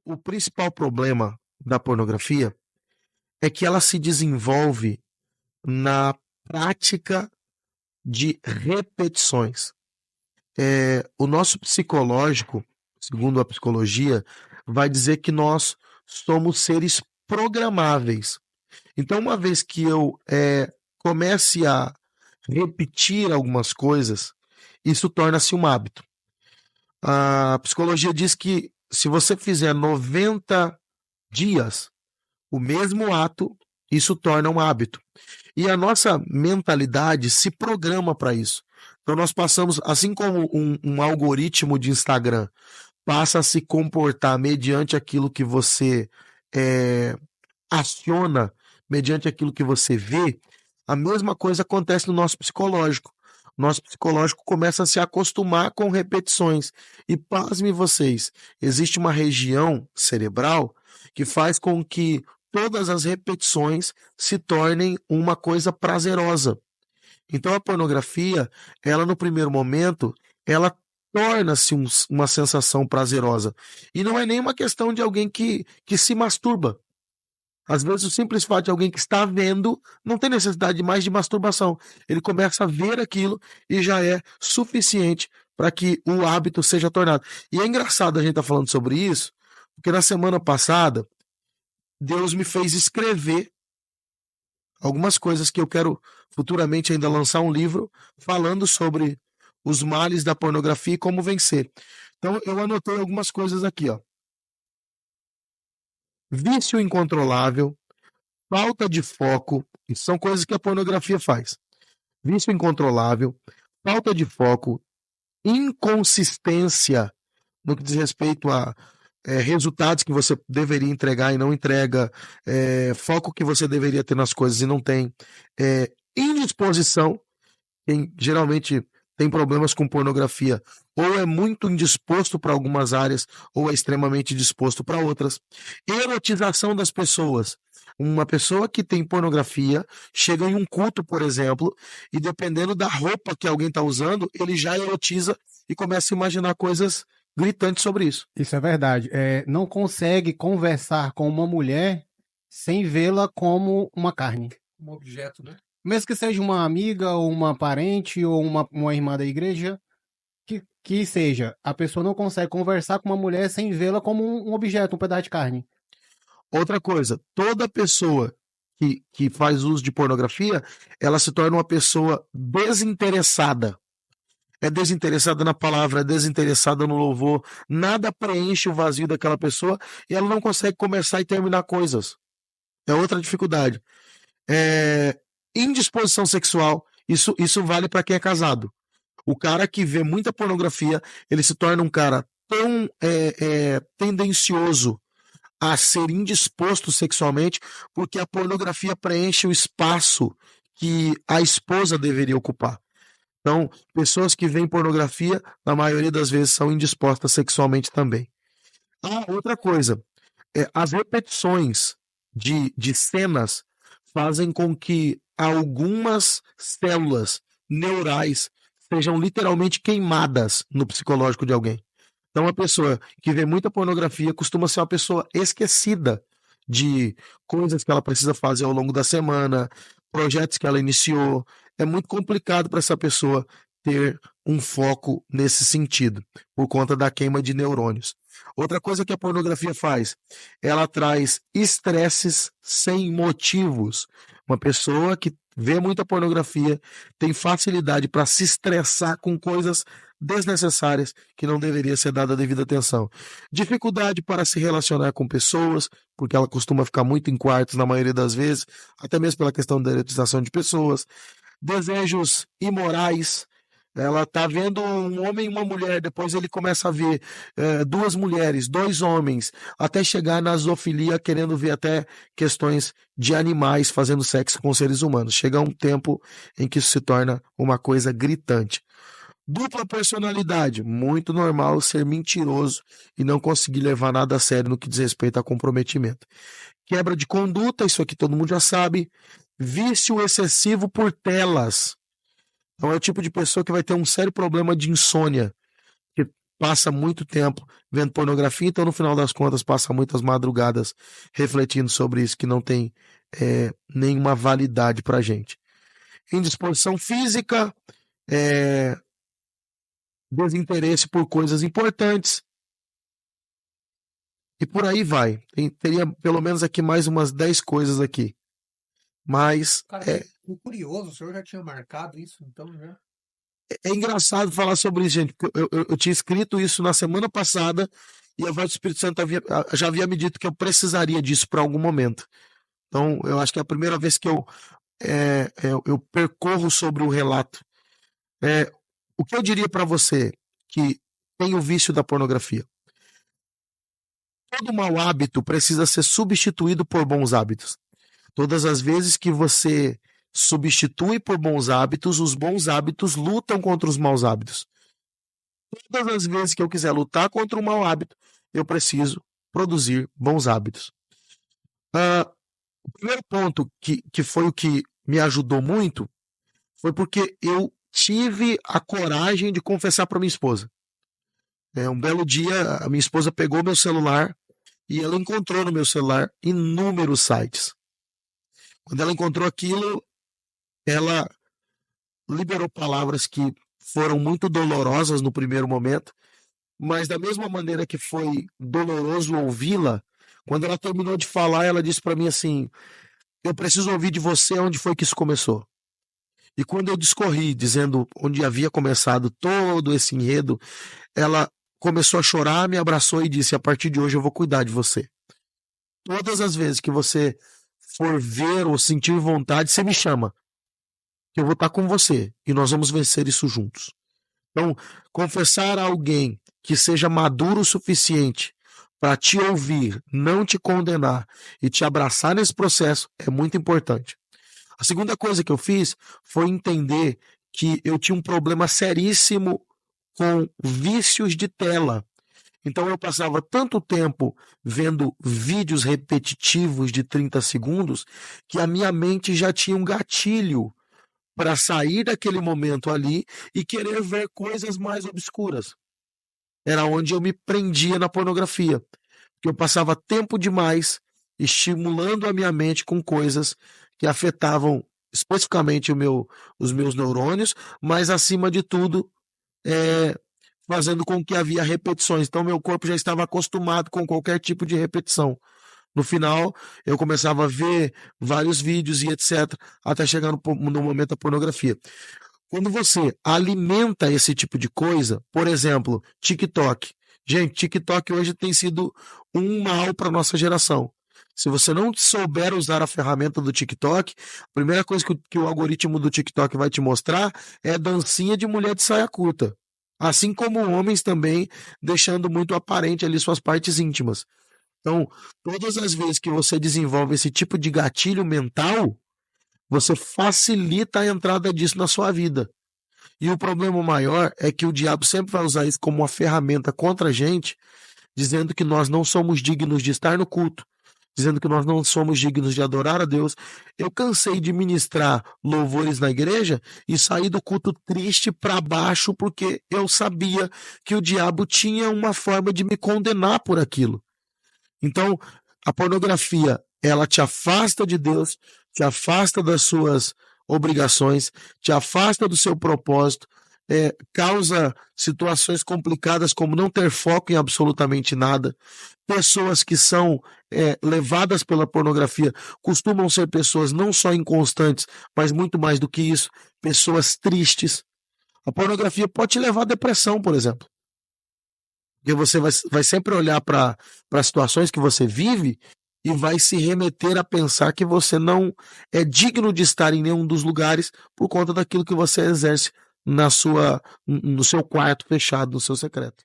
O principal problema da pornografia é que ela se desenvolve na prática de repetições. O nosso psicológico, segundo a psicologia, vai dizer que nós somos seres programáveis. Então, uma vez que eu comece a repetir algumas coisas, isso torna-se um hábito. A psicologia diz que se você fizer 90 dias o mesmo ato, isso torna um hábito. E a nossa mentalidade se programa para isso. Então nós passamos, assim como um algoritmo de Instagram passa a se comportar mediante aquilo que você aciona, mediante aquilo que você vê, a mesma coisa acontece no nosso psicológico. Nosso psicológico começa a se acostumar com repetições. E pasme vocês, existe uma região cerebral que faz com que todas as repetições se tornem uma coisa prazerosa. Então a pornografia, ela no primeiro momento, ela torna-se uma sensação prazerosa. E não é nem uma questão de alguém que se masturba. Às vezes o simples fato de alguém que está vendo não tem necessidade mais de masturbação. Ele começa a ver aquilo e já é suficiente para que o hábito seja tornado. E é engraçado a gente estar falando sobre isso, porque na semana passada Deus me fez escrever algumas coisas que eu quero futuramente ainda lançar um livro falando sobre os males da pornografia e como vencer. Então eu anotei algumas coisas aqui, ó. Vício incontrolável, falta de foco, isso são coisas que a pornografia faz. Vício incontrolável, falta de foco, inconsistência no que diz respeito a resultados que você deveria entregar e não entrega, foco que você deveria ter nas coisas e não tem, indisposição. Quem geralmente tem problemas com pornografia ou é muito indisposto para algumas áreas ou é extremamente disposto para outras. Erotização das pessoas. Uma pessoa que tem pornografia chega em um culto, por exemplo, e dependendo da roupa que alguém está usando, ele já erotiza e começa a imaginar coisas gritantes sobre isso. Isso é verdade. Não consegue conversar com uma mulher sem vê-la como uma carne. Um objeto, né? Mesmo que seja uma amiga, ou uma parente, ou uma irmã da igreja, que seja, a pessoa não consegue conversar com uma mulher sem vê-la como um objeto, um pedaço de carne. Outra coisa, toda pessoa que faz uso de pornografia, ela se torna uma pessoa desinteressada. É desinteressada na palavra, é desinteressada no louvor, nada preenche o vazio daquela pessoa e ela não consegue começar e terminar coisas. É outra dificuldade. Indisposição sexual, isso vale para quem é casado. O cara que vê muita pornografia, ele se torna um cara tão tendencioso a ser indisposto sexualmente, porque a pornografia preenche o espaço que a esposa deveria ocupar. Então, pessoas que veem pornografia, na maioria das vezes, são indispostas sexualmente também. Outra coisa, as repetições de cenas fazem com que algumas células neurais sejam literalmente queimadas no psicológico de alguém. Então, uma pessoa que vê muita pornografia costuma ser uma pessoa esquecida de coisas que ela precisa fazer ao longo da semana, projetos que ela iniciou. É muito complicado para essa pessoa ter um foco nesse sentido, por conta da queima de neurônios. Outra coisa que a pornografia faz, ela traz estresses sem motivos. Uma pessoa que vê muita pornografia tem facilidade para se estressar com coisas desnecessárias que não deveria ser dada a devida atenção. Dificuldade para se relacionar com pessoas, porque ela costuma ficar muito em quartos na maioria das vezes, até mesmo pela questão da erotização de pessoas. Desejos imorais. Ela tá vendo um homem e uma mulher, depois ele começa a ver duas mulheres, dois homens, até chegar na zoofilia, querendo ver até questões de animais fazendo sexo com seres humanos. Chega um tempo em que isso se torna uma coisa gritante. Dupla personalidade, muito normal ser mentiroso e não conseguir levar nada a sério no que diz respeito a comprometimento. Quebra de conduta, isso aqui todo mundo já sabe. Vício excessivo por telas. Então é o tipo de pessoa que vai ter um sério problema de insônia. passa muito tempo vendo pornografia, então no final das contas passa muitas madrugadas refletindo sobre isso que não tem nenhuma validade pra gente. Indisposição física, desinteresse por coisas importantes, e por aí vai. Teria pelo menos aqui mais umas 10 coisas aqui. Mas Cara, curioso, o senhor já tinha marcado isso, então já. É engraçado falar sobre isso, gente, porque eu tinha escrito isso na semana passada e a voz do Espírito Santo já havia me dito que eu precisaria disso para algum momento. Então, eu acho que é a primeira vez que eu percorro sobre o relato. O que eu diria para você que tem o vício da pornografia? Todo mau hábito precisa ser substituído por bons hábitos. Todas as vezes que você substitui por bons hábitos, os bons hábitos lutam contra os maus hábitos. Todas as vezes que eu quiser lutar contra um mau hábito, eu preciso produzir bons hábitos. O primeiro ponto que foi o que me ajudou muito foi porque eu tive a coragem de confessar para minha esposa. Um belo dia, a minha esposa pegou meu celular e ela encontrou no meu celular inúmeros sites. Quando ela encontrou aquilo, ela liberou palavras que foram muito dolorosas no primeiro momento, mas da mesma maneira que foi doloroso ouvi-la, quando ela terminou de falar, ela disse para mim assim: eu preciso ouvir de você onde foi que isso começou. E quando eu discorri, dizendo onde havia começado todo esse enredo, ela começou a chorar, me abraçou e disse: a partir de hoje eu vou cuidar de você. Todas as vezes que você for ver ou sentir vontade, você me chama, que eu vou estar com você e nós vamos vencer isso juntos. Então, confessar a alguém que seja maduro o suficiente para te ouvir, não te condenar e te abraçar nesse processo é muito importante. A segunda coisa que eu fiz foi entender que eu tinha um problema seríssimo com vícios de tela. Então eu passava tanto tempo vendo vídeos repetitivos de 30 segundos que a minha mente já tinha um gatilho para sair daquele momento ali e querer ver coisas mais obscuras. Era onde eu me prendia na pornografia, porque eu passava tempo demais estimulando a minha mente com coisas que afetavam especificamente os meus neurônios, mas acima de tudo, fazendo com que havia repetições. Então meu corpo já estava acostumado com qualquer tipo de repetição. No final, eu começava a ver vários vídeos e etc, até chegar no momento da pornografia. Quando você alimenta esse tipo de coisa, por exemplo, TikTok. Gente, TikTok hoje tem sido um mal para nossa geração. Se você não souber usar a ferramenta do TikTok, a primeira coisa que o algoritmo do TikTok vai te mostrar é dancinha de mulher de saia curta. Assim como homens também, deixando muito aparente ali suas partes íntimas. Então, todas as vezes que você desenvolve esse tipo de gatilho mental, você facilita a entrada disso na sua vida. E o problema maior é que o diabo sempre vai usar isso como uma ferramenta contra a gente, dizendo que nós não somos dignos de estar no culto, dizendo que nós não somos dignos de adorar a Deus. Eu cansei de ministrar louvores na igreja e sair do culto triste para baixo porque eu sabia que o diabo tinha uma forma de me condenar por aquilo. Então, a pornografia, ela te afasta de Deus, te afasta das suas obrigações, te afasta do seu propósito, causa situações complicadas como não ter foco em absolutamente nada. Pessoas que são levadas pela pornografia costumam ser pessoas não só inconstantes, mas muito mais do que isso, pessoas tristes. A pornografia pode te levar à depressão, por exemplo. Porque você vai sempre olhar para situações que você vive e vai se remeter a pensar que você não é digno de estar em nenhum dos lugares por conta daquilo que você exerce no seu quarto fechado, no seu secreto.